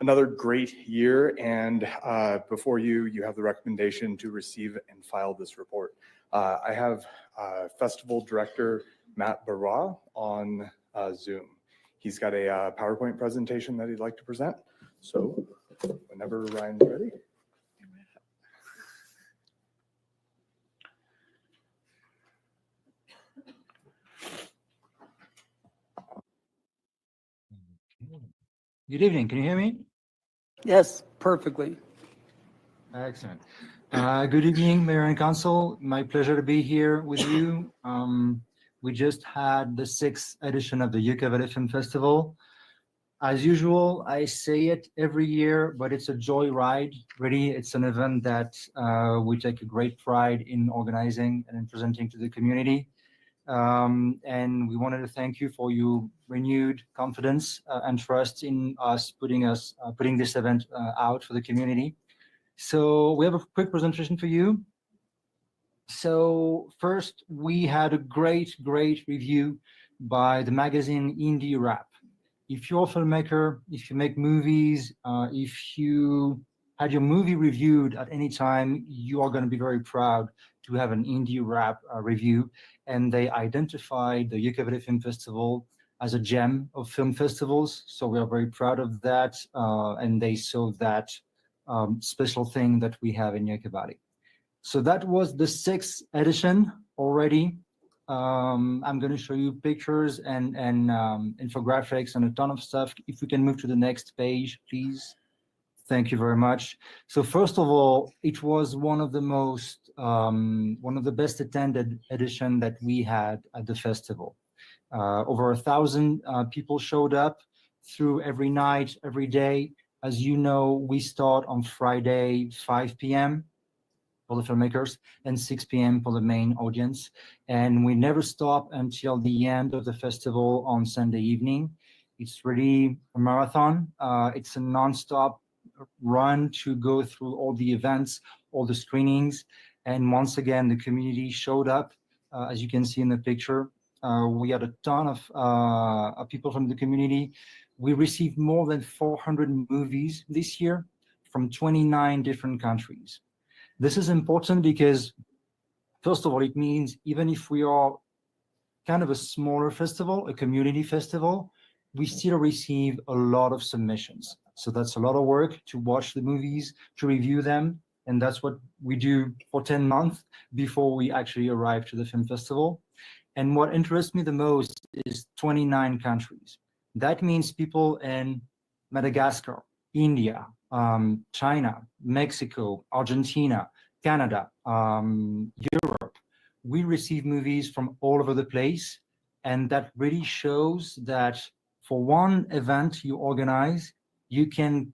Another great year, and before you have the recommendation to receive and file this report. I have Festival Director Matt Barra on Zoom. He's got a PowerPoint presentation that he'd like to present. So whenever Ryan's ready. Good evening. Can you hear me? Yes, perfectly. Excellent. Good evening, Mayor and Council. My pleasure to be here with you. We just had the 6th edition of the Yucca Valley Film Festival. As usual, I say it every year, but it's a joy ride. Really, it's an event that we take a great pride in organizing and in presenting to the community. And we wanted to thank you for your renewed confidence and trust in us putting this event out for the community. So we have a quick presentation for you. So first, we had a great review by the magazine Indie Rap. If you're a filmmaker, if you make movies, if you had your movie reviewed at any time, you are going to be very proud to have an Indie Rap review. And they identified the Yucca Valley Film Festival as a gem of film festivals. So we are very proud of that. And they saw that special thing that we have in Yucca Valley. So that was the 6th edition already. I'm going to show you pictures and infographics and a ton of stuff. If we can move to the next page, please. Thank you very much. So first of all, it was one of the best attended edition that we had at the festival. Over 1,000 people showed up through every night, every day. As you know, we start on Friday, 5 p.m. for the filmmakers and 6 p.m. for the main audience. And we never stop until the end of the festival on Sunday evening. It's really a marathon. It's a nonstop run to go through all the events, all the screenings. And once again, the community showed up. As you can see in the picture, we had a ton of people from the community. We received more than 400 movies this year from 29 different countries. This is important because, first of all, it means even if we are kind of a smaller festival, a community festival, we still receive a lot of submissions. So that's a lot of work to watch the movies, to review them. And that's what we do for 10 months before we actually arrive to the film festival. And what interests me the most is 29 countries. That means people in Madagascar, India, China, Mexico, Argentina, Canada, Europe. We receive movies from all over the place. And that really shows that for one event you organize, you can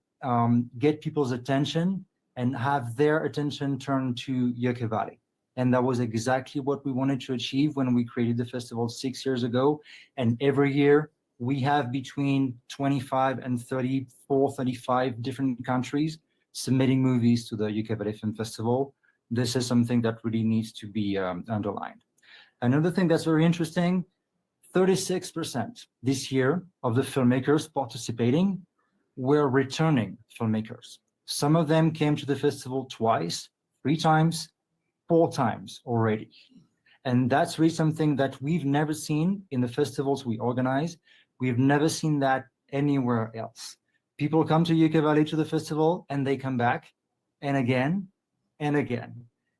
get people's attention and have their attention turned to Yucca Valley. And that was exactly what we wanted to achieve when we created the festival 6 years ago. And every year we have between 25 and 34, 35 different countries submitting movies to the Yucca Valley Film Festival. This is something that really needs to be underlined. Another thing that's very interesting, 36% this year of the filmmakers participating were returning filmmakers. Some of them came to the festival twice, 3 times, 4 times already. And that's really something that we've never seen in the festivals we organize. We've never seen that anywhere else. People come to Yucca Valley to the festival and they come back and again and again.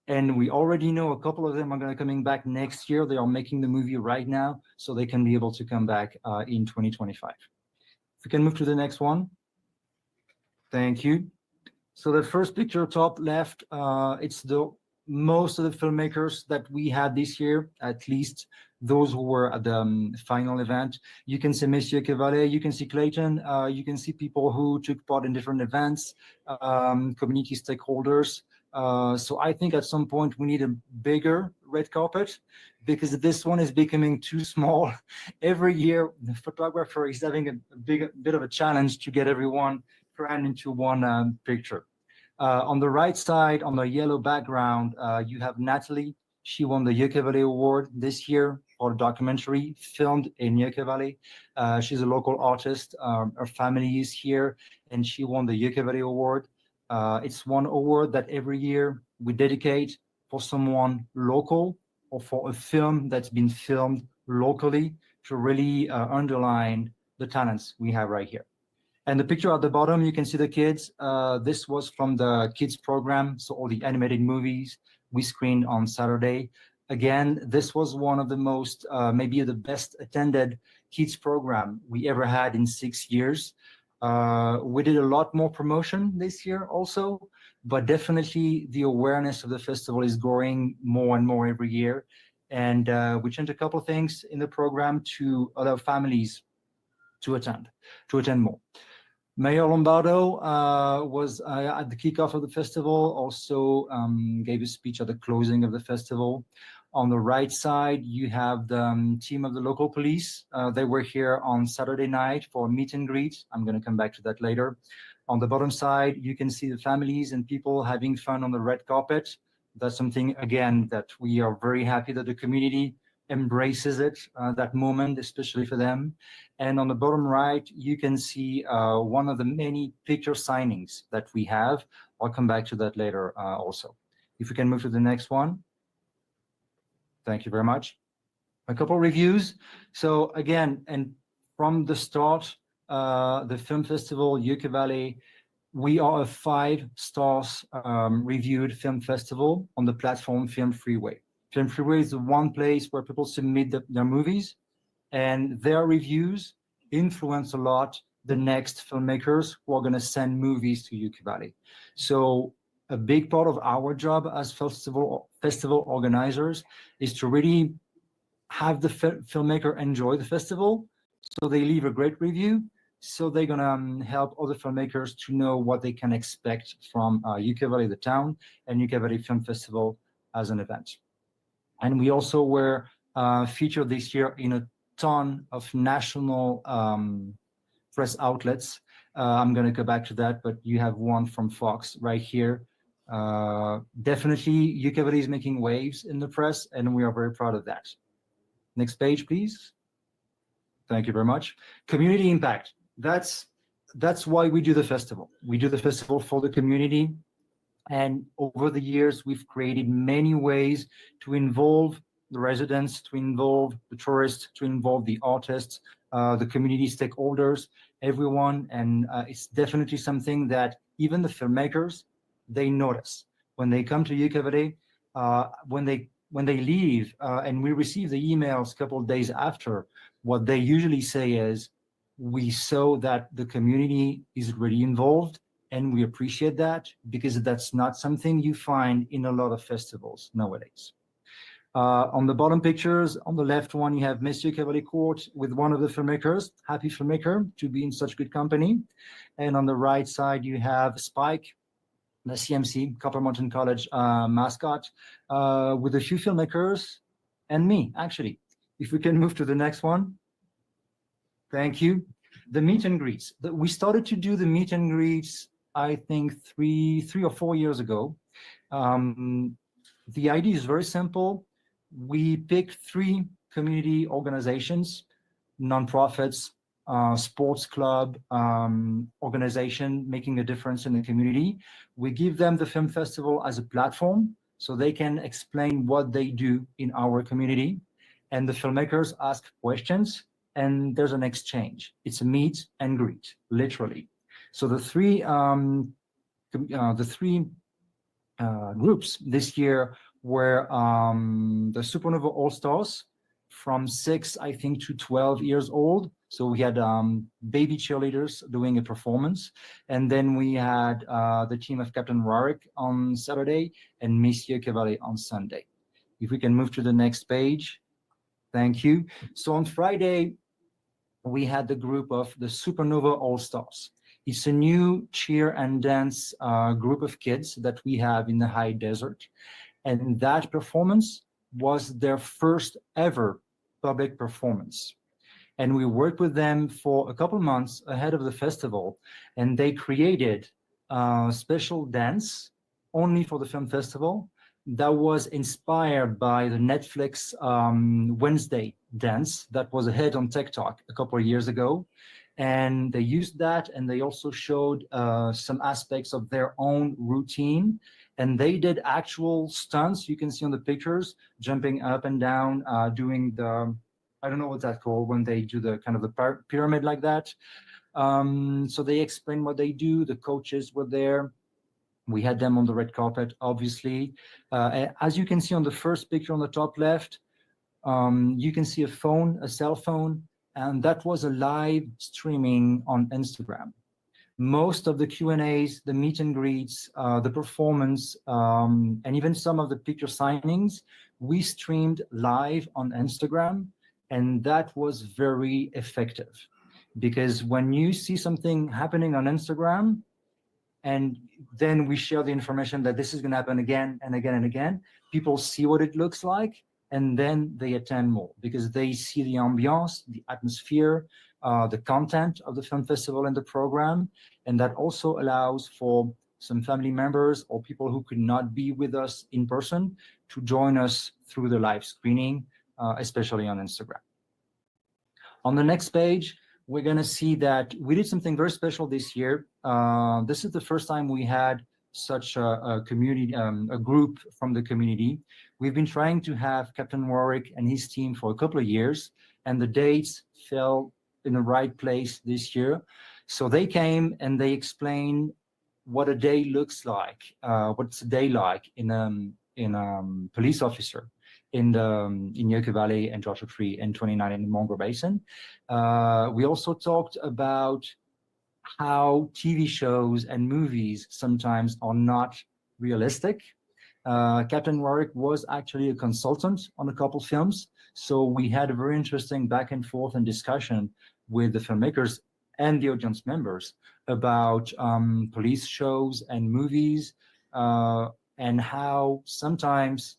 And we already know a couple of them are going to coming back next year. They are making the movie right now, so they can be able to come back in 2025. If we can move to the next one. Thank you. So the first picture top left, it's the most of the filmmakers that we had this year, at least those who were at the final event. You can see Miss Yucca Valley, you can see Clayton, you can see people who took part in different events, community stakeholders. So I think at some point we need a bigger red carpet because this one is becoming too small. Every year, the photographer is having a bit of a challenge to get everyone crammed into one picture. On the right side, on the yellow background, you have Natalie. She won the Yucca Valley Award this year for a documentary filmed in Yucca Valley. She's a local artist. Her family is here, and she won the Yucca Valley Award. It's one award that every year we dedicate for someone local or for a film that's been filmed locally to really underline the talents we have right here. And the picture at the bottom, you can see the kids. This was from the kids program, so all the animated movies we screened on Saturday. Again, this was one of the most, maybe the best attended kids program we ever had in 6 years. We did a lot more promotion this year also, but definitely the awareness of the festival is growing more and more every year. And we changed a couple of things in the program to allow families to attend more. Mayor Lombardo was at the kickoff of the festival, also gave a speech at the closing of the festival. On the right side, you have the team of the local police. They were here on Saturday night for a meet and greet. I'm going to come back to that later. On the bottom side, you can see the families and people having fun on the red carpet. That's something, again, that we are very happy that the community embraces it, that moment, especially for them. And on the bottom right, you can see one of the many picture signings that we have. I'll come back to that later also. If we can move to the next one. Thank you very much. A couple reviews. So again, and from the start, the film festival, Yucca Valley, we are a 5 stars reviewed film festival on the platform Film Freeway. Film Freeway is the one place where people submit their movies, and their reviews influence a lot the next filmmakers who are going to send movies to Yucca Valley. So a big part of our job as festival organizers is to really have the filmmaker enjoy the festival, so they leave a great review, so they're going to help other filmmakers to know what they can expect from Yucca Valley, the town, and Yucca Valley Film Festival as an event. And we also were featured this year in a ton of national press outlets. I'm going to go back to that, but you have one from Fox right here. Definitely, Yucca Valley is making waves in the press, and we are very proud of that. Next page, please. Thank you very much. Community impact. That's why we do the festival. We do the festival for the community. And over the years, we've created many ways to involve the residents, to involve the tourists, to involve the artists, the community stakeholders, everyone. And it's definitely something that even the filmmakers, they notice. When they come to Yucca Valley, when they leave, and we receive the emails a couple of days after, what they usually say is, we saw that the community is really involved, and we appreciate that, because that's not something you find in a lot of festivals nowadays. On the bottom pictures, on the left one, you have Miss Yucca Valley Court with one of the filmmakers, happy filmmaker to be in such good company. And on the right side, you have Spike, the CMC, Copper Mountain College mascot, with a few filmmakers and me, actually. If we can move to the next one. Thank you. The meet and greets. We started to do the meet and greets, I think, three or 4 years ago. The idea is very simple. We picked 3 community organizations, nonprofits, sports club, organization making a difference in the community. We give them the film festival as a platform so they can explain what they do in our community. And the filmmakers ask questions, and there's an exchange. It's a meet and greet, literally. So the three groups this year were the Supernova All-Stars from 6, I think, to 12 years old. So we had baby cheerleaders doing a performance. And then we had the team of Captain Warwick on Saturday and Miss Yucca Valley on Sunday. If we can move to the next page. Thank you. So on Friday, we had the group of the Supernova All-Stars. It's a new cheer and dance group of kids that we have in the high desert. And that performance was their first ever public performance. And we worked with them for a couple months ahead of the festival, and they created a special dance only for the film festival that was inspired by the Netflix Wednesday dance that was a hit on TikTok a couple of years ago. And they used that, and they also showed some aspects of their own routine. And they did actual stunts, you can see on the pictures, jumping up and down, doing the, I don't know what that's called, when they do the kind of the pyramid like that. So they explained what they do. The coaches were there. We had them on the red carpet, obviously. As you can see on the first picture on the top left, you can see a phone, a cell phone, and that was a live streaming on Instagram. Most of the Q&As, the meet and greets, the performance, and even some of the picture signings, we streamed live on Instagram, and that was very effective. Because when you see something happening on Instagram, and then we share the information that this is going to happen again and again and again, people see what it looks like, and then they attend more because they see the ambiance, the atmosphere, the content of the film festival and the program. And that also allows for some family members or people who could not be with us in person to join us through the live screening, especially on Instagram. On the next page, we're going to see that we did something very special this year. This is the first time we had such a community, a group from the community. We've been trying to have Captain Warwick and his team for a couple of years, and the dates fell in the right place this year. So they came and they explained what a day looks like, what's a day like in police officer in Yoke Valley and Joshua Tree and 29 in the Monroe Basin. We also talked about how TV shows and movies sometimes are not realistic. Captain Warwick was actually a consultant on a couple films, so we had a very interesting back and forth and discussion with the filmmakers and the audience members about police shows and movies, and how sometimes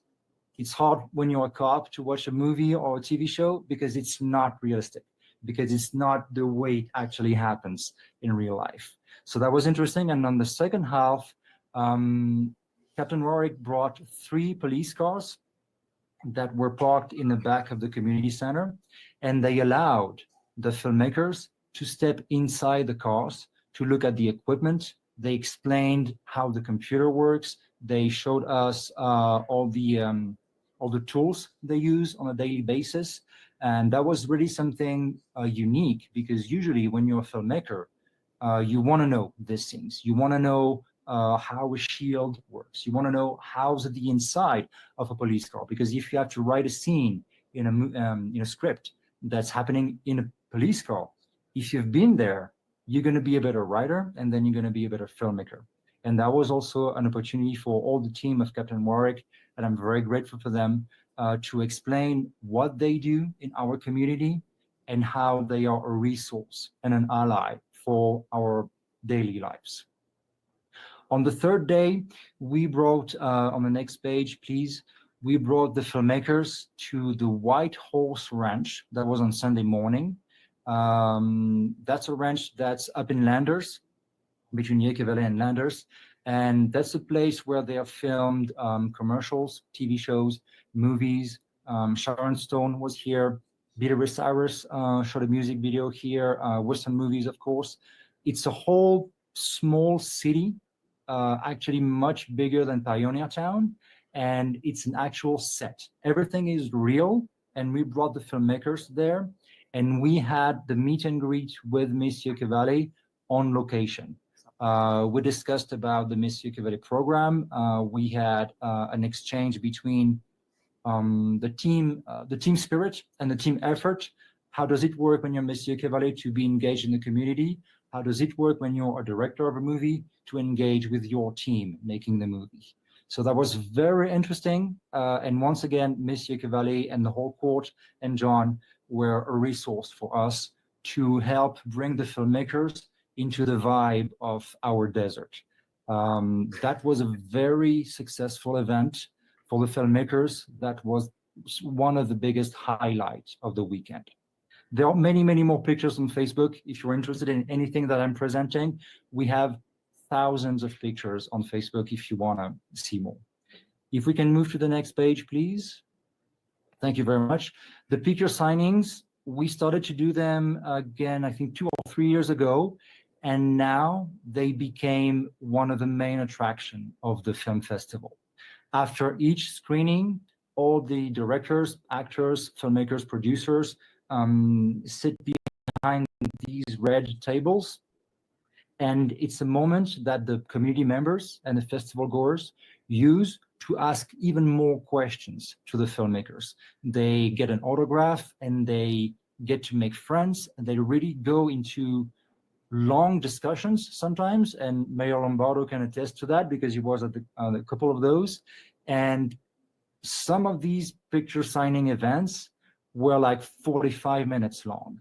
it's hard when you're a cop to watch a movie or a TV show because it's not realistic, because it's not the way it actually happens in real life. So that was interesting. And on the second half, Captain Warwick brought 3 police cars that were parked in the back of the community center, and they allowed the filmmakers to step inside the cars to look at the equipment. They explained how the computer works. They showed us all the tools they use on a daily basis. And that was really something unique, because usually when you're a filmmaker, you want to know these things. You want to know how a shield works. You want to know how's the inside of a police car, because if you have to write a scene in a script that's happening in a police car, if you've been there, you're going to be a better writer, and then you're going to be a better filmmaker. And that was also an opportunity for all the team of Captain Warwick, and I'm very grateful for them, to explain what they do in our community and how they are a resource and an ally for our daily lives. On the third day, we brought, on the next page, please, we brought the filmmakers to the White Horse Ranch. That was on Sunday morning. That's a ranch that's up in Landers, between Yoke Valley and Landers. And that's a place where they have filmed commercials, TV shows, movies. Sharon Stone was here. Billy Cyrus shot a music video here, Western movies, of course. It's a whole small city, actually much bigger than Pioneer Town, and it's an actual set. Everything is real, and we brought the filmmakers there, and we had the meet and greet with Miss Yoke Valley on location. We discussed about the Miss Yoke Valley program. We had an exchange between the team spirit and the team effort. How does it work when you're Miss Yoke Valley to be engaged in the community? How does it work when you're a director of a movie to engage with your team making the movie? So that was very interesting. And once again, Miss Yoke Valley and the whole court and John were a resource for us to help bring the filmmakers into the vibe of our desert. That was a very successful event for the filmmakers. That was one of the biggest highlights of the weekend. There are many, many more pictures on Facebook. If you're interested in anything that I'm presenting, we have thousands of pictures on Facebook if you want to see more. If we can move to the next page, please. Thank you very much. The picture signings, we started to do them again, I think 2 or 3 years ago, and now they became one of the main attractions of the film festival. After each screening, all the directors, actors, filmmakers, producers sit behind these red tables. And it's a moment that the community members and the festival goers use to ask even more questions to the filmmakers. They get an autograph and they get to make friends, and they really go into long discussions sometimes, and Mayor Lombardo can attest to that because he was at a couple of those. And some of these picture signing events were like 45 minutes long.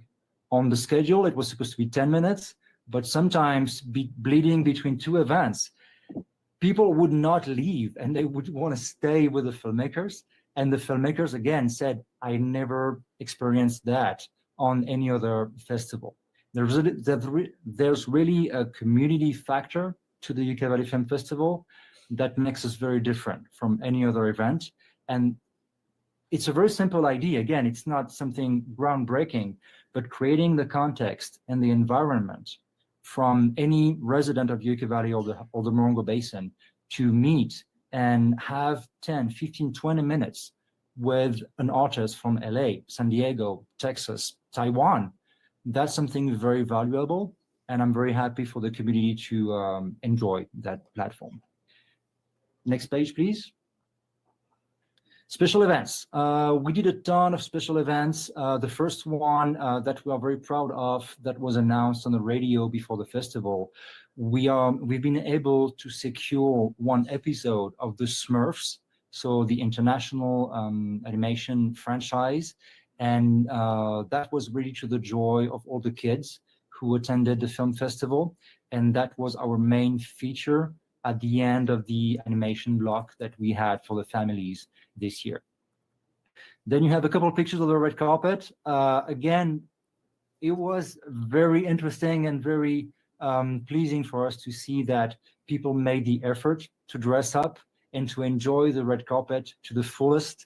On the schedule, it was supposed to be 10 minutes, but sometimes bleeding between 2 events, people would not leave and they would want to stay with the filmmakers. And the filmmakers, again, said, I never experienced that on any other festival. There's really a community factor to the UK Valley Film Festival that makes us very different from any other event. And it's a very simple idea. Again, it's not something groundbreaking, but creating the context and the environment from any resident of UK Valley or the Morongo Basin to meet and have 10, 15, 20 minutes with an artist from LA, San Diego, Texas, Taiwan. That's something very valuable, and I'm very happy for the community to enjoy that platform. Next page, please. Special events. We did a ton of special events. The first one that we are very proud of, that was announced on the radio before the festival, we've been able to secure 1 episode of the Smurfs, so the international animation franchise. And that was really to the joy of all the kids who attended the film festival. And that was our main feature at the end of the animation block that we had for the families this year. Then you have a couple of pictures of the red carpet. Again, it was very interesting and very pleasing for us to see that people made the effort to dress up and to enjoy the red carpet to the fullest.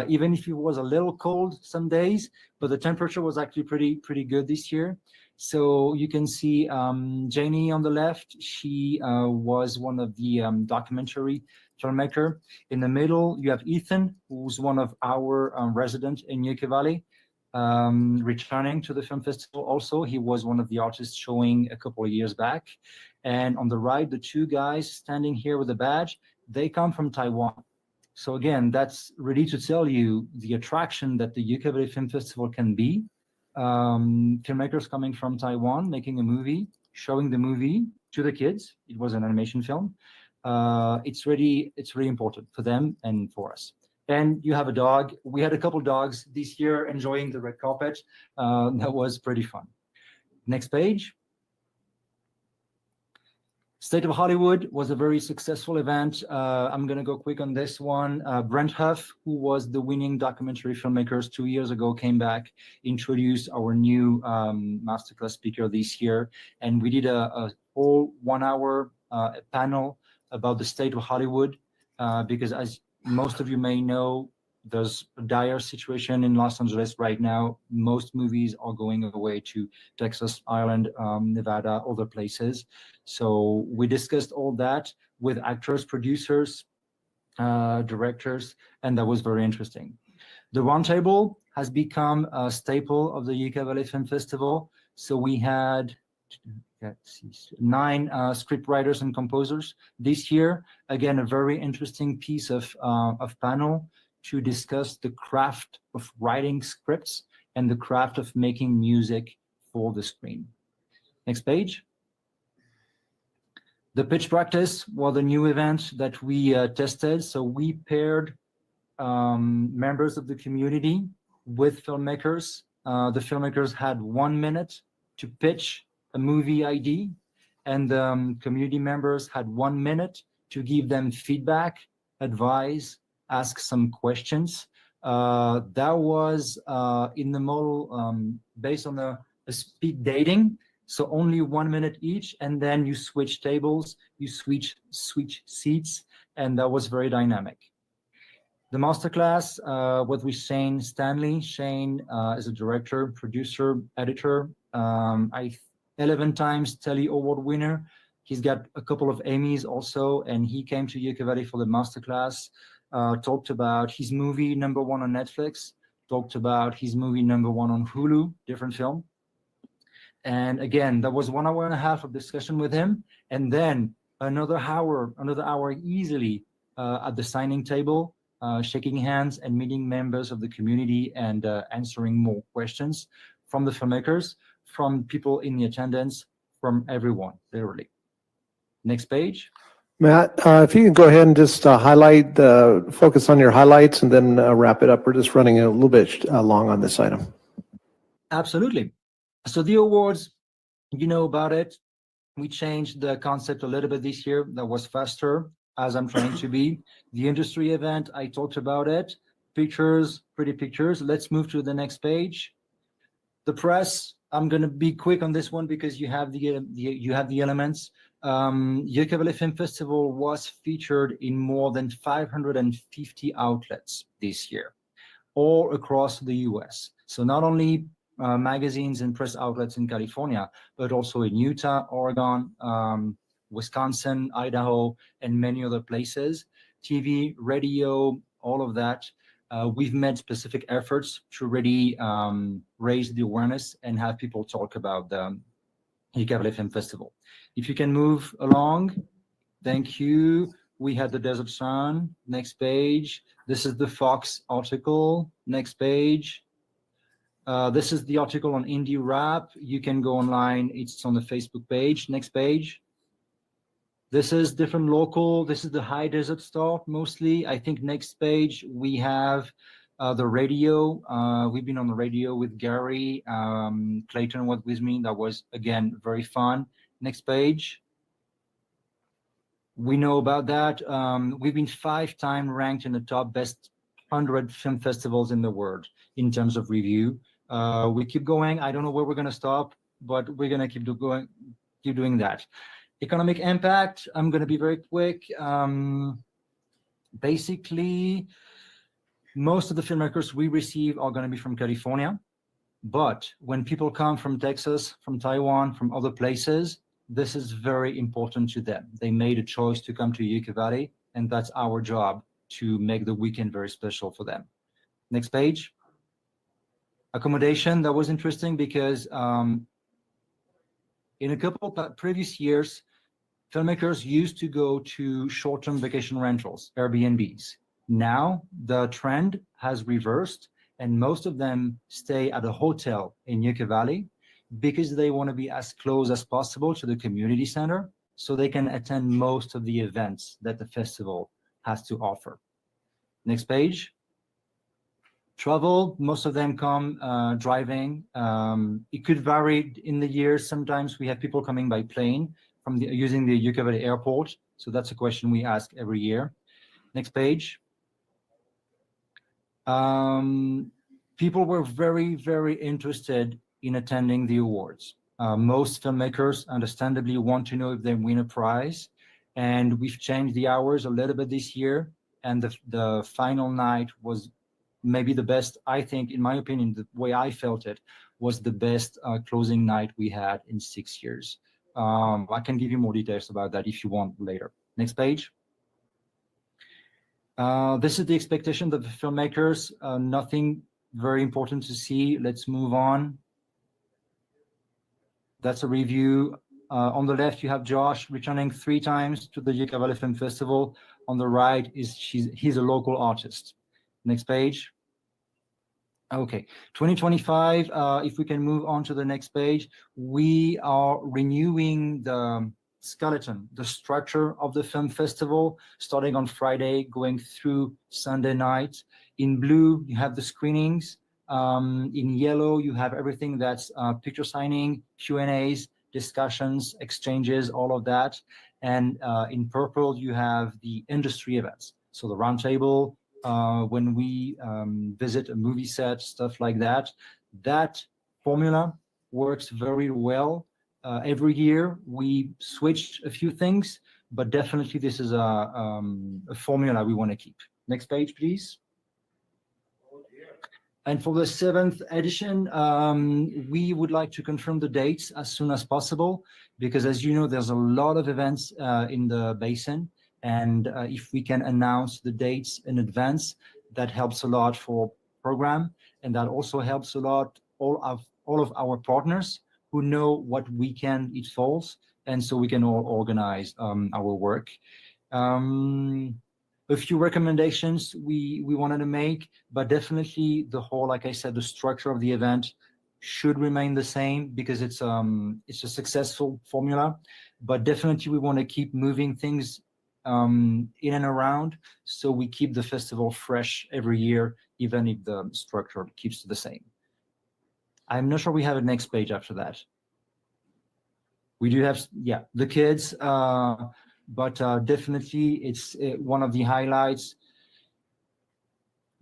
Even if it was a little cold some days, but the temperature was actually pretty good this year. So you can see Janie on the left. She was one of the documentary filmmaker. In the middle, you have Ethan, who's one of our residents in UK Valley, returning to the film festival. Also, he was one of the artists showing a couple of years back. And on the right, the 2 guys standing here with a badge, they come from Taiwan. So again, that's really to tell you the attraction that the UK Valley Film Festival can be. Filmmakers coming from Taiwan, making a movie, showing the movie to the kids. It was an animation film. It's really important for them and for us. And you have a dog. We had a couple dogs this year enjoying the red carpet. That was pretty fun. Next page. State of Hollywood was a very successful event. I'm going to go quick on this one. Brent Huff, who was the winning documentary filmmakers 2 years ago, came back, introduced our new masterclass speaker this year. And we did a whole 1 hour panel about the state of Hollywood, because as most of you may know, there's a dire situation in Los Angeles right now. Most movies are going away to Texas, Ireland, Nevada, other places. So we discussed all that with actors, producers, directors, and that was very interesting. The roundtable has become a staple of the UK Valley Film Festival. So we had 9 script writers and composers this year. Again, a very interesting piece of panel to discuss the craft of writing scripts and the craft of making music for the screen. Next page. The pitch practice was a new event that we tested. So we paired members of the community with filmmakers. The filmmakers had 1 minute to pitch a movie idea, and community members had 1 minute to give them feedback, advice, ask some questions. That was in the model based on a speed dating. So only 1 minute each, and then you switch tables, you switch seats, and that was very dynamic. The masterclass was with Shane Stanley. Shane is a director, producer, editor, 11 times Telly Award winner. He's got a couple of Emmys also, and he came to Yucca Valley for the masterclass, talked about his movie #1 on Netflix, talked about his movie #1 on Hulu, different film. And again, that was 1 hour and a half of discussion with him. And then another hour easily at the signing table, shaking hands and meeting members of the community and answering more questions from the filmmakers, from people in the attendance, from everyone, literally. Next page. Matt, if you can go ahead and just focus on your highlights and then wrap it up. We're just running a little bit long on this item. Absolutely. So the awards, you know about it. We changed the concept a little bit this year. That was faster, as I'm trying to be. The industry event, I talked about it. Pictures, pretty pictures. Let's move to the next page. The press, I'm going to be quick on this one because you have the elements. Yucca Valley Film Festival was featured in more than 550 outlets this year, all across the US. So not only magazines and press outlets in California, but also in Utah, Oregon, Wisconsin, Idaho, and many other places. TV, radio, all of that. We've made specific efforts to really raise the awareness and have people talk about the Yucca Valley Film Festival. If you can move along, thank you. We had the Desert Sun. Next page. This is the Fox article. Next page. This is the article on Indie Rap. You can go online. It's on the Facebook page. Next page. This is different local. This is the High Desert Star mostly. I think next page we have the radio. We've been on the radio with Gary. Clayton was with me. That was, again, very fun. Next page. We know about that. We've been 5-time ranked in the top best 100 film festivals in the world in terms of review. We keep going. I don't know where we're going to stop, but we're going to keep doing that. Economic impact, I'm going to be very quick. Basically, most of the filmmakers we receive are going to be from California. But when people come from Texas, from Taiwan, from other places, this is very important to them. They made a choice to come to Yucca Valley, and that's our job to make the weekend very special for them. Next page. Accommodation, that was interesting because in a couple of previous years, filmmakers used to go to short-term vacation rentals, Airbnbs. Now the trend has reversed, and most of them stay at a hotel in Yucca Valley because they want to be as close as possible to the community center so they can attend most of the events that the festival has to offer. Next page. Travel, most of them come driving. It could vary in the years. Sometimes we have people coming by plane using the Yucca Valley Airport. So that's a question we ask every year. Next page. People were very, very interested in attending the awards. Most filmmakers understandably want to know if they win a prize. And we've changed the hours a little bit this year. And the final night was maybe the best, I think, in my opinion, the way I felt it was the best closing night we had in 6 years. I can give you more details about that if you want later. Next page. This is the expectation of the filmmakers. Nothing very important to see. Let's move on. That's a review. On the left, you have Josh returning 3 times to the Yucca Valley Film Festival. On the right, he's a local artist. Next page. Okay, 2025, if we can move on to the next page, we are renewing the skeleton, the structure of the film festival, starting on Friday, going through Sunday night. In blue, you have the screenings. In yellow, you have everything that's picture signing, Q&As, discussions, exchanges, all of that. And in purple, you have the industry events. So the roundtable, when we visit a movie set, stuff like that. That formula works very well. Every year we switched a few things but definitely this is a formula we want to keep. Next page, please. And for the 7th edition, we would like to confirm the dates as soon as possible, because as you know, there's a lot of events in the basin. And if we can announce the dates in advance, that helps a lot for program. And that also helps a lot all of our partners who know what weekend it falls. And so we can all organize our work. A few recommendations we wanted to make, but definitely the whole, like I said, the structure of the event should remain the same because it's a successful formula. But definitely we want to keep moving things in and around, so we keep the festival fresh every year, even if the structure keeps the same. I'm not sure we have a next page after that. We do have, yeah, the kids. But definitely it's one of the highlights.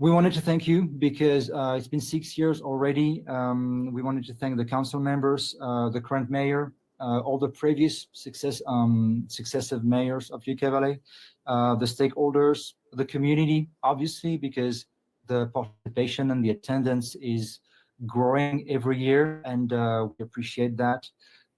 We wanted to thank you because it's been 6 years already. We wanted to thank the council members, the current mayor, all the previous successive mayors of Yucca Valley, the stakeholders, the community, obviously, because the participation and the attendance is growing every year, and we appreciate that.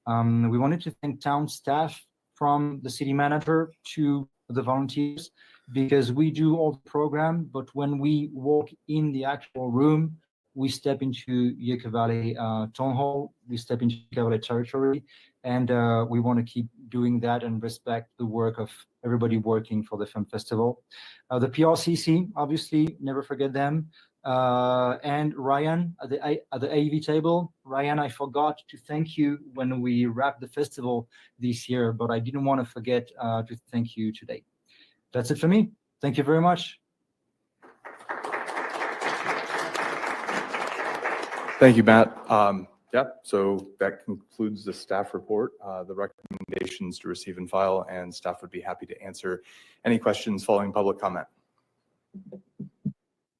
We wanted to thank town staff, from the city manager to the volunteers, because we do all the program, but when we walk in the actual room, we step into Yucca Valley Town Hall, we step into Yucca Valley territory, and we want to keep doing that and respect the work of everybody working for the film festival. The PRCC, obviously, never forget them. And Ryan at the AV table. Ryan, I forgot to thank you when we wrapped the festival this year, but I didn't want to forget to thank you today. That's it for me. Thank you very much. Thank you, Matt. So that concludes the staff report, the recommendations to receive and file, and staff would be happy to answer any questions following public comment.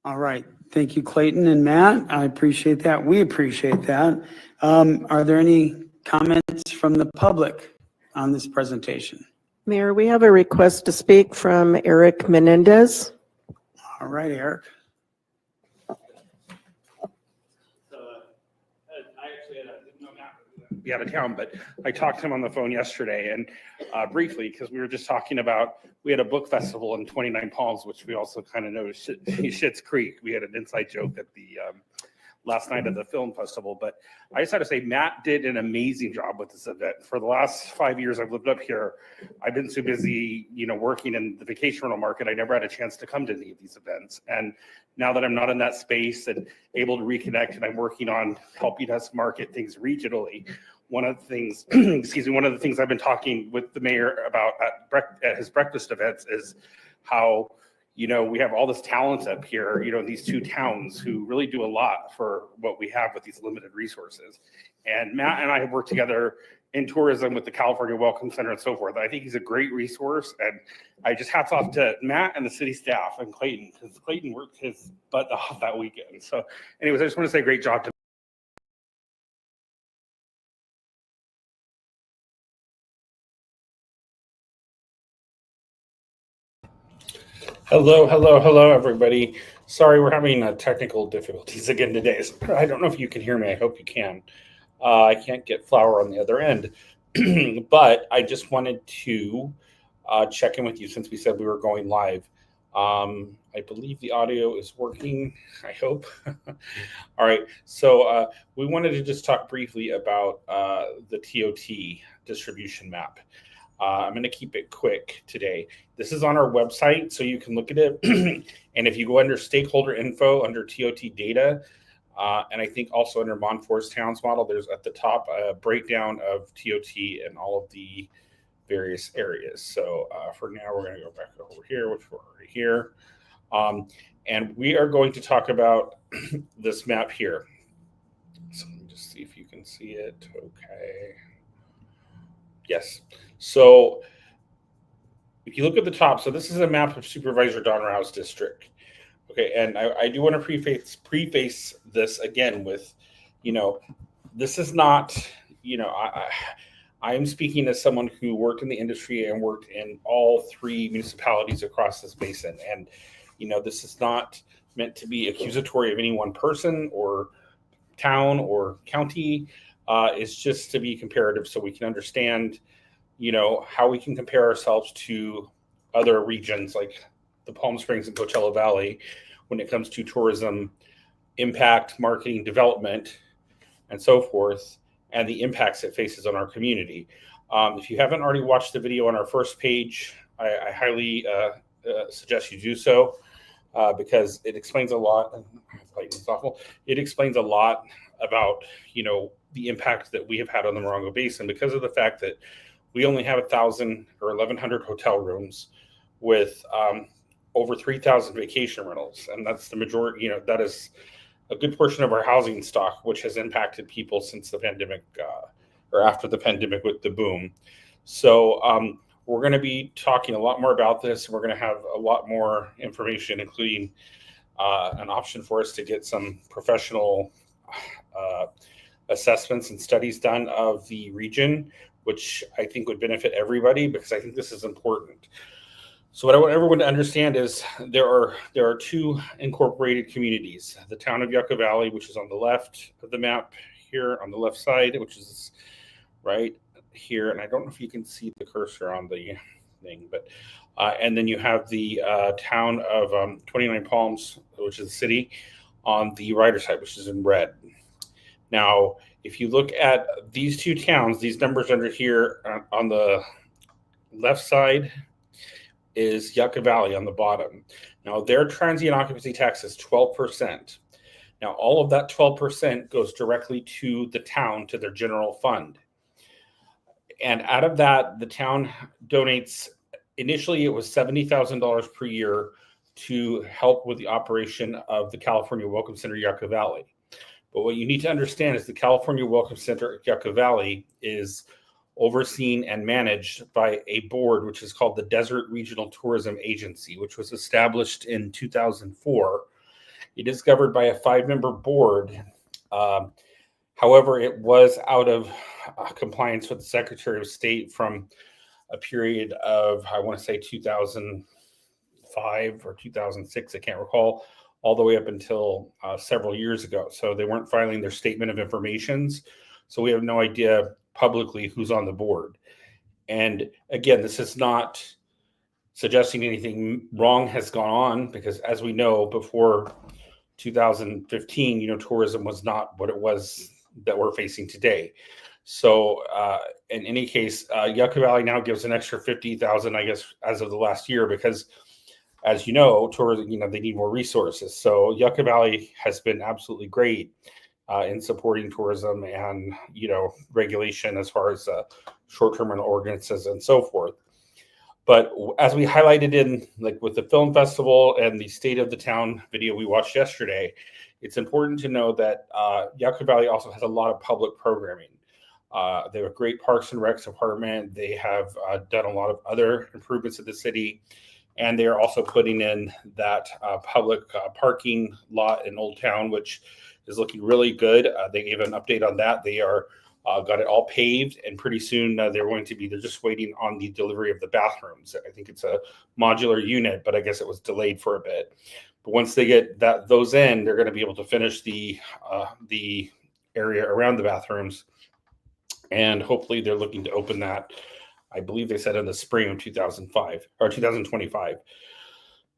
All right. Thank you, Clayton and Matt. I appreciate that. We appreciate that. Are there any comments from the public on this presentation? Mayor, we have a request to speak from Eric Menendez. All right, Eric. Be out of town, but I talked to him on the phone yesterday and briefly, because we were just talking about, we had a book festival in 29 Palms, which we also kind of know Schitt's Creek. We had an inside joke at the last night of the film festival, but I just had to say, Matt did an amazing job with this event. For the last 5 years I've lived up here, I've been so busy, working in the vacation rental market, I never had a chance to come to any of these events. And now that I'm not in that space and able to reconnect, and I'm working on helping us market things regionally, one of the things, one of the things I've been talking with the mayor about at his breakfast events is how, we have all this talent up here, in these two towns who really do a lot for what we have with these limited resources. And Matt and I have worked together in tourism with the California Welcome Center and so forth. I think he's a great resource, and I just hats off to Matt and the city staff and Clayton, because Clayton worked his butt off that weekend. So anyways, I just want to say great job to Hello, everybody. Sorry, we're having technical difficulties again today. So I don't know if you can hear me. I hope you can. I can't get Flower on the other end. But I just wanted to check in with you since we said we were going live. I believe the audio is working, I hope. All right, so we wanted to just talk briefly about the TOT distribution map. I'm going to keep it quick today. This is on our website, so you can look at it. And if you go under stakeholder info, under TOT data, and I think also under Monfort's Towns model, there's at the top a breakdown of TOT and all of the various areas. So for now, we're going to go back over here, which we're already here. And we are going to talk about this map here. So let me just see if you can see it. Okay. Yes. So if you look at the top, so this is a map of Supervisor Donnerhouse District. Okay, and I do want to preface this again with, this is not, I'm speaking as someone who worked in the industry and worked in all 3 municipalities across this basin. And, this is not meant to be accusatory of any one person or town or county. It's just to be comparative so we can understand, how we can compare ourselves to other regions like the Palm Springs and Coachella Valley when it comes to tourism impact, marketing, development, and so forth, and the impacts it faces on our community. If you haven't already watched the video on our first page, I highly suggest you do so because it explains a lot. It explains a lot about the impact that we have had on the Morongo Basin because of the fact that we only have 1,000 or 1,100 hotel rooms with over 3,000 vacation rentals, and that's the majority. That is a good portion of our housing stock, which has impacted people since the pandemic or after the pandemic with the boom. So we're going to be talking a lot more about this. We're going to have a lot more information, including an option for us to get some professional assessments and studies done of the region, which I think would benefit everybody because I think this is important. So what I want everyone to understand is there are 2 incorporated communities. The town of Yucca Valley, which is on the left of the map here on the left side, which is right here. And I don't know if you can see the cursor on the thing, but and then you have the town of 29 Palms, which is the city, on the right side, which is in red. Now, if you look at these 2 towns, these numbers under here on the left side is Yucca Valley on the bottom. Now, their transient occupancy tax is 12%. Now, all of that 12% goes directly to the town, to their general fund. And out of that, the town donates, initially it was $70,000 per year to help with the operation of the California Welcome Center Yucca Valley. But what you need to understand is the California Welcome Center at Yucca Valley is overseen and managed by a board, which is called the Desert Regional Tourism Agency, which was established in 2004. It is governed by a 5-member board. However, it was out of compliance with the Secretary of State from a period of, I want to say 2005 or 2006, I can't recall, all the way up until several years ago. So they weren't filing their statement of informations. So we have no idea publicly who's on the board. And again, this is not suggesting anything wrong has gone on because as we know, before 2015, tourism was not what it was that we're facing today. So in any case, Yucca Valley now gives an extra $50,000, I guess, as of the last year, because as you know, tourism, they need more resources. So Yucca Valley has been absolutely great in supporting tourism and, regulation as far as short-term rental ordinances and so forth. But as we highlighted in with the film festival and the State of the Town video we watched yesterday, it's important to know that Yucca Valley also has a lot of public programming. They have a great Parks and Recs department. They have done a lot of other improvements in the city. And they are also putting in that public parking lot in Old Town, which is looking really good. They gave an update on that. They are got it all paved, and pretty soon they're just waiting on the delivery of the bathrooms. I think it's a modular unit, but I guess it was delayed for a bit. But once they get those in, they're going to be able to finish the area around the bathrooms, and hopefully they're looking to open that. I believe they said in the spring of 2025.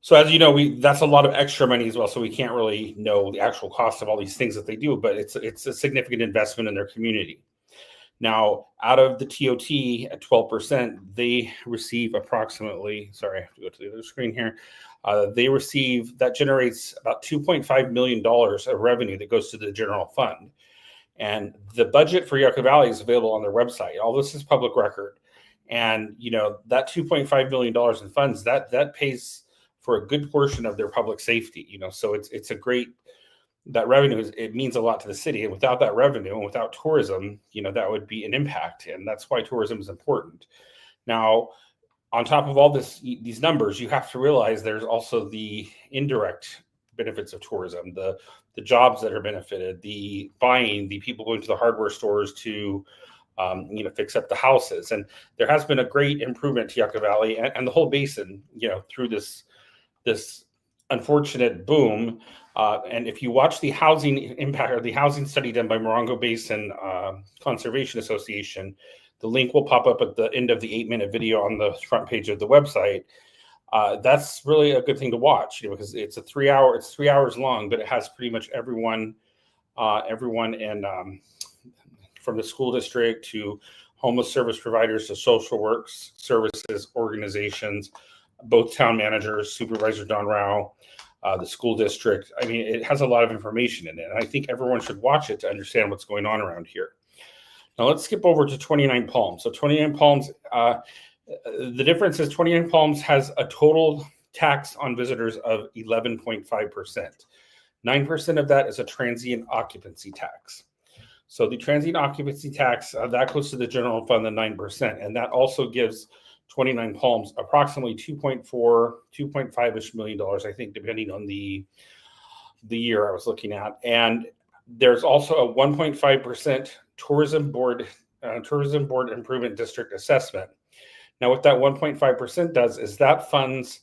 So as you know, that's a lot of extra money as well. So we can't really know the actual cost of all these things that they do, but it's a significant investment in their community. Now, out of the TOT at 12%, they receive approximately, sorry, I have to go to the other screen here. That generates about $2.5 million of revenue that goes to the general fund. And the budget for Yucca Valley is available on their website. All this is public record. And, that $2.5 million in funds, that pays for a good portion of their public safety, so it's a great, that revenue it means a lot to the city. And without that revenue and without tourism, that would be an impact. And that's why tourism is important. Now, on top of all these numbers, you have to realize there's also the indirect benefits of tourism, the jobs that are benefited, the buying, the people going to the hardware stores to fix up the houses. And there has been a great improvement to Yucca Valley and the whole basin, through this unfortunate boom. And if you watch the housing impact or the housing study done by Morongo Basin Conservation Association, the link will pop up at the end of the 8-minute video on the front page of the website. That's really a good thing to watch, because it's 3 hours long, but it has pretty much everyone and from the school district to homeless service providers to social works services organizations, both town managers, Supervisor Don Rao, the school district. I mean, it has a lot of information in it. And I think everyone should watch it to understand what's going on around here. Now let's skip over to 29 Palms. So 29 Palms, the difference is 29 Palms has a total tax on visitors of 11.5%. 9% of that is a transient occupancy tax. So the transient occupancy tax, that goes to the general fund, the 9%. And that also gives 29 Palms approximately $2.5-ish million, I think, depending on the year I was looking at. And there's also a 1.5% tourism board improvement district assessment. Now, what that 1.5% does is that funds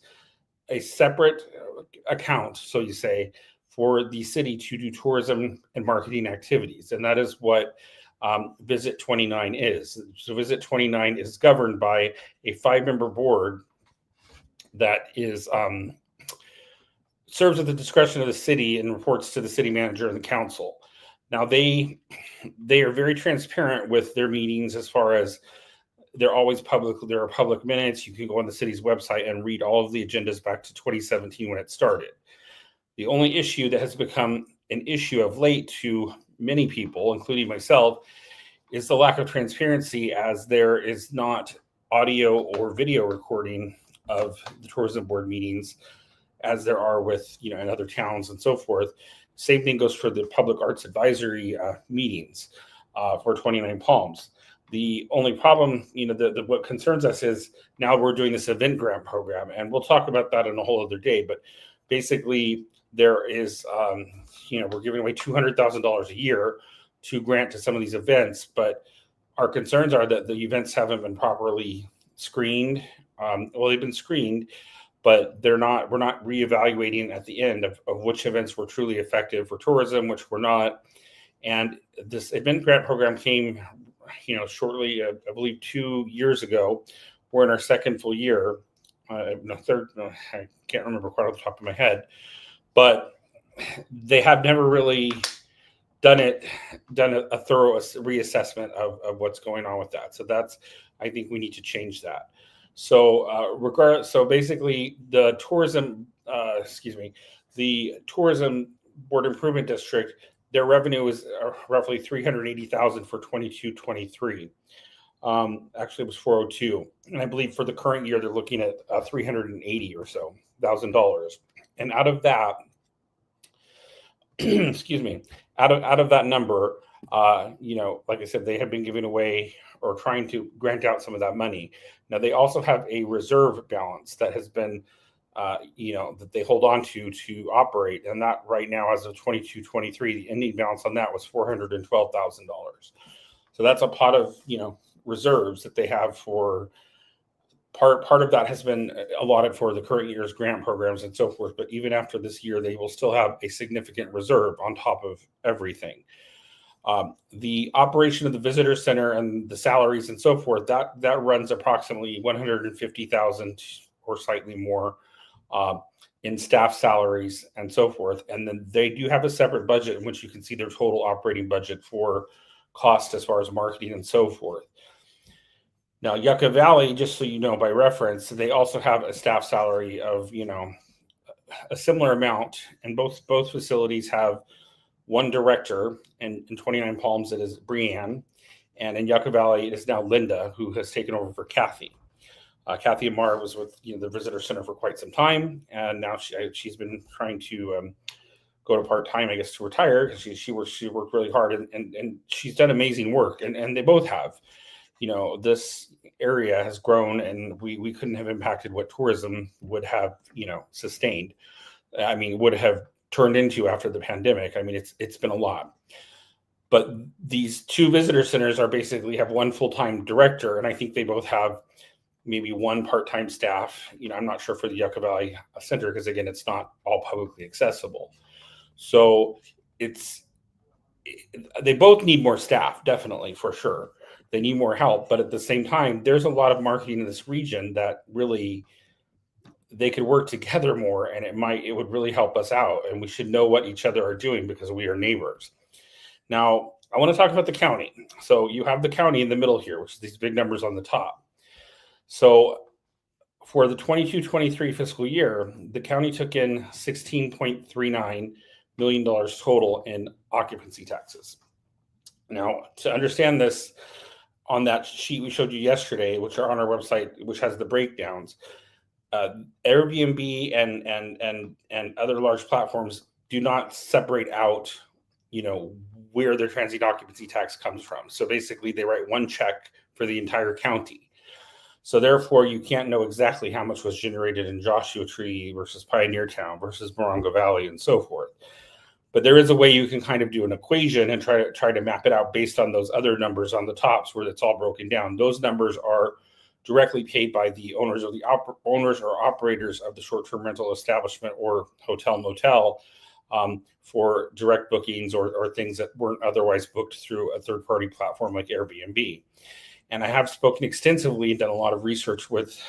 a separate account, so you say, for the city to do tourism and marketing activities. And that is what Visit 29 is. So Visit 29 is governed by a 5-member board that is serves at the discretion of the city and reports to the city manager and the council. Now they are very transparent with their meetings, as far as they're always public. There are public minutes. You can go on the city's website and read all of the agendas back to 2017 when it started. The only issue that has become an issue of late to many people, including myself, is the lack of transparency, as there is not audio or video recording of the tourism board meetings as there are with, in other towns and so forth. Same thing goes for the public arts advisory meetings for 29 Palms. The only problem, what concerns us is now we're doing this event grant program, and we'll talk about that in a whole other day. But basically, there is, we're giving away $200,000 a year to grant to some of these events, but our concerns are that the events haven't been properly screened. Well, they've been screened, but we're not reevaluating at the end of which events were truly effective for tourism, which were not. And this event grant program came, shortly, I believe 2 years ago. We're in our second full year, I can't remember quite off the top of my head, but they have never really done a thorough reassessment of what's going on with that. So I think we need to change that. So so basically the tourism board improvement district, their revenue is roughly $380,000 for 22-23. Actually, it was 402, and I believe for the current year they're looking at $380,000 or so. And out of that, out of that number, like I said, they have been giving away or trying to grant out some of that money. Now they also have a reserve balance that has been, that they hold on to operate. And that right now, as of 22-23, the ending balance on that was $412,000. So that's a pot of, reserves that they have for part of that has been allotted for the current year's grant programs and so forth. But even after this year, they will still have a significant reserve on top of everything. The operation of the visitor center and the salaries and so forth, that runs approximately $150,000 or slightly more in staff salaries and so forth. And then they do have a separate budget in which you can see their total operating budget for cost as far as marketing and so forth. Now, Yucca Valley, just so you know by reference, they also have a staff salary of, a similar amount, and both facilities have one director, and in 29 Palms it is Brianne, and in Yucca Valley it is now Linda, who has taken over for Kathy. Kathy Amar was with the visitor center for quite some time, and now she's been trying to go to part-time, I guess, to retire, because she worked really hard, and she's done amazing work, and they both have. This area has grown, and we couldn't have impacted what tourism would have, sustained. I mean, would have turned into after the pandemic. I mean, it's been a lot. But these two visitor centers are basically have one full-time director, and I think they both have maybe one part-time staff. I'm not sure for the Yucca Valley Center because, again, it's not all publicly accessible. So they both need more staff, definitely, for sure. They need more help, but at the same time, there's a lot of marketing in this region that really they could work together more, and it would really help us out, and we should know what each other are doing because we are neighbors. Now, I want to talk about the county. So you have the county in the middle here, which is these big numbers on the top. So for the 22-23 fiscal year, the county took in $16.39 million total in occupancy taxes. Now, to understand this, on that sheet we showed you yesterday, which are on our website, which has the breakdowns, Airbnb and other large platforms do not separate out, where their transient occupancy tax comes from. So basically, they write one check for the entire county. So therefore, you can't know exactly how much was generated in Joshua Tree versus Pioneer Town versus Morongo Valley and so forth. But there is a way you can kind of do an equation and try to map it out based on those other numbers on the tops where it's all broken down. Those numbers are directly paid by the owners or owners or operators of the short-term rental establishment or hotel motel for direct bookings or things that weren't otherwise booked through a third-party platform like Airbnb. And I have spoken extensively and done a lot of research with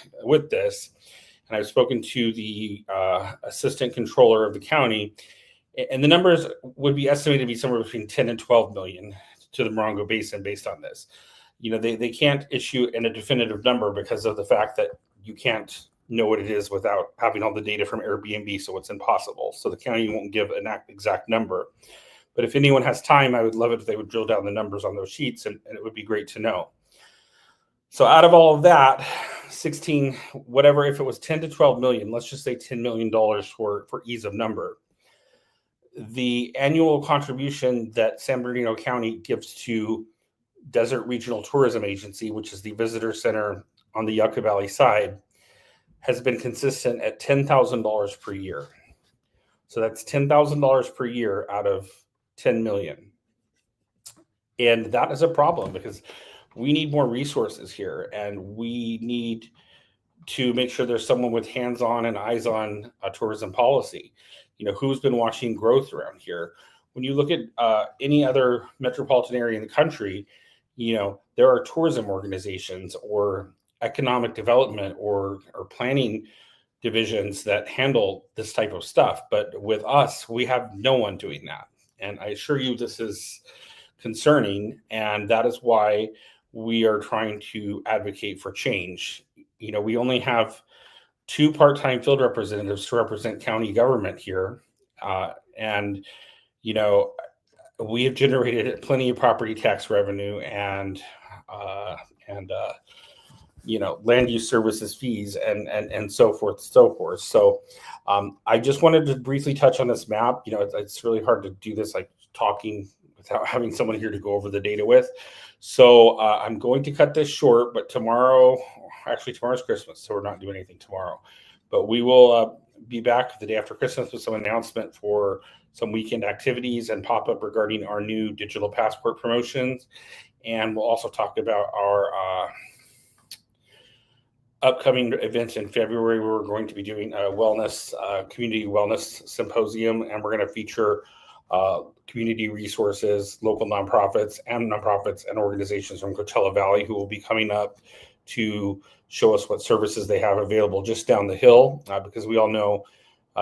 this. And I've spoken to the assistant controller of the county, and the numbers would be estimated to be somewhere between 10 and 12 million to the Morongo Basin based on this. They can't issue in a definitive number because of the fact that you can't know what it is without having all the data from Airbnb, so it's impossible. So the county won't give an exact number. But if anyone has time, I would love it if they would drill down the numbers on those sheets, and it would be great to know. So out of all of that, 16, whatever, if it was 10 to 12 million, let's just say $10 million for ease of number. The annual contribution that San Bernardino County gives to Desert Regional Tourism Agency, which is the visitor center on the Yucca Valley side, has been consistent at $10,000 per year. So that's $10,000 per year out of 10 million. And that is a problem because we need more resources here, and we need to make sure there's someone with hands-on and eyes-on tourism policy. Who's been watching growth around here? When you look at any other metropolitan area in the country, there are tourism organizations or economic development or planning divisions that handle this type of stuff. But with us, we have no one doing that. And I assure you this is concerning, and that is why we are trying to advocate for change. We only have 2 part-time field representatives to represent county government here. And we have generated plenty of property tax revenue and land use services fees and so forth. So I just wanted to briefly touch on this map. It's really hard to do this like talking without having someone here to go over the data with. So I'm going to cut this short, but tomorrow's Christmas, so we're not doing anything tomorrow. But we will be back the day after Christmas with some announcement for some weekend activities and pop-up regarding our new digital passport promotions. And we'll also talk about our upcoming events in February. We're going to be doing a community wellness symposium, and we're going to feature community resources, local nonprofits and organizations from Coachella Valley who will be coming up to show us what services they have available just down the hill, because we all know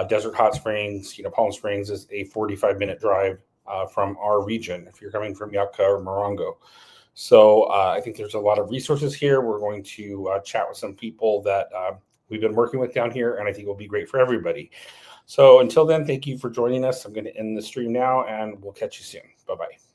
Desert Hot Springs, Palm Springs is a 45-minute drive from our region if you're coming from Yucca or Morongo. So I think there's a lot of resources here. We're going to chat with some people that we've been working with down here, and I think it will be great for everybody. So until then, thank you for joining us. I'm going to end the stream now, and we'll catch you soon. Bye-bye.